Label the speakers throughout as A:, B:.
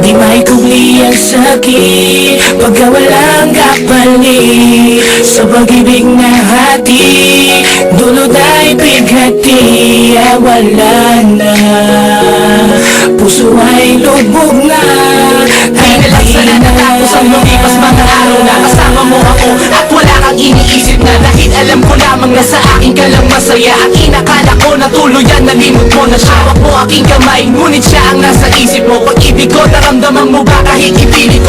A: Di maikubli ang sakit pagka walang kapalit. Sa pag-ibig na hati, dulot ay bighati. Wala na, puso ay lubog na.
B: Di na lang sana natapos ang lumipas mga araw na kasama mo ako at wala kang iniisip na, dahil alam ko lamang na sa akin ka lang masaya. At inakala ko na tuluyan nalimot mo na siya. Hawak mo aking kamay, ngunit siya ang nasa isip mo. Pag-ibig ko naramdaman mo ba kahit ipihit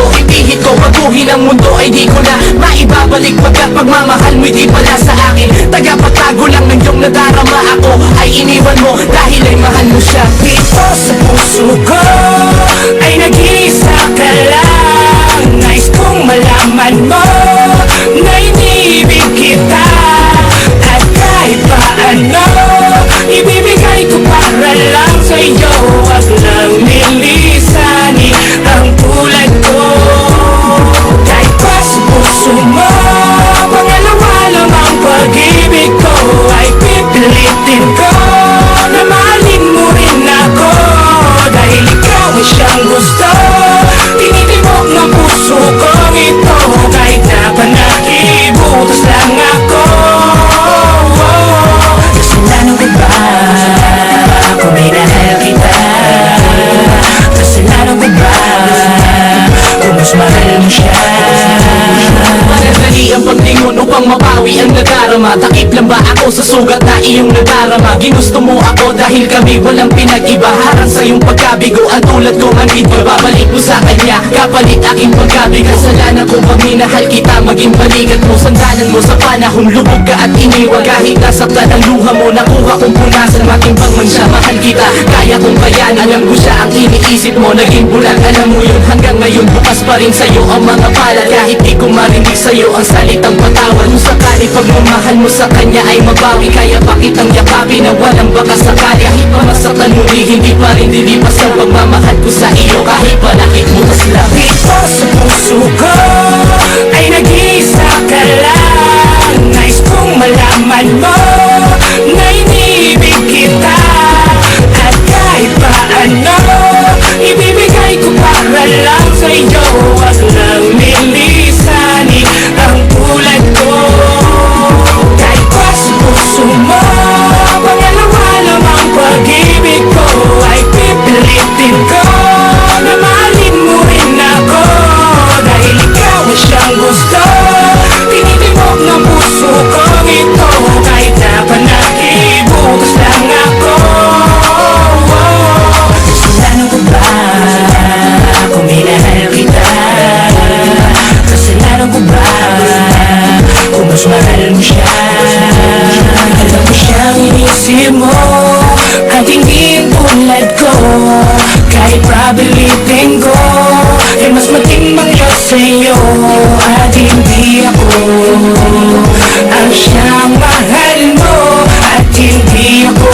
B: ko baguhin ang mundo ay di ko na maibabalik. Pagkat pagmamahal mo'y di pala sa akin, tagapagtago lang ng iyong nadarama. Ako ay iniwan mo dahil ay mahal mo siya.
A: Dito sa puso ko ay nag-iisa ka lang. Nais kong malaman mo na iniibig kita. At kahit paano, ibibigay ko para lang sa'yo. Wag lang nilisanin ang tulad ko. Kahit pa sa puso mo, pangalawa lang ang pag-ibig ko. Ay pipilitin ko na mahalin mo rin ako. Dahil ikaw ay siyang gusto, tinitibok ng puso kong ito. Kahit na panakibutas lang ako. Kasalanan ko ba kung minahal kita? Kasalanan ko ba kung mas mahal mo siya?
B: Madali ang paglingon upang mapawi ang nadarama. Takip lang ba ako sa sugat na iyong nadarama? Ginusto mo ako dahil kami walang pinag-iba. Harang sa iyong pagkabigo, ang tulad ko ang iba. Babalik mo sa kanya, kapalit aking pagkabig. Kasalanan ko pag minahal kita, maging balikat mo. Sandalan mo sa panahon, lubog ka at iniwan. Kahit nasaktan ang luha mo, nakuha kong punasan. Matimbang man siya, mahal kita, kaya kong bayan. Alam ko siya ang iniisip mo, naging bulag. Alam mo yun, hanggang ngayon bukas pa rin sa'yo ang mga palad. Kahit di ko marinig sa'yo ang salitang patawad. Kung sakali pagmamahal mo sa kanya ay mabawi, kaya pa kitang yakapin na walang baka sakali. Kahit pa masaktan muli, hindi pa rin dilipas ang pagmamahal ko sa iyo. Kahit pa nakibutas lang.
A: Dito sa puso ko ay nag-iisa ka lang. Nais kong malaman mo na iniibig kita. At kahit paano, ibibigay ko para lang sa'yo. Wag lang nilisanin ang tulad ko. Kahit pa sa puso mo, pangalawa lang ang pag-ibig ko. Ay pipilitin ko na mahalin mo rin ako. Dahil ikaw ay siyang gusto, tinitibok ng puso kong ito. Kahit na panakibutas lang ako. Kasalanan ko ba kung minahal kita? Kasalanan ko ba kung mas mahal mo siya? Alam mo siyang inisip mo at hindi tulad ko. Kahit pabilitin ko ay mas matimbang siya sa'yo. At hindi ako ang siyang mahal mo. At hindi ako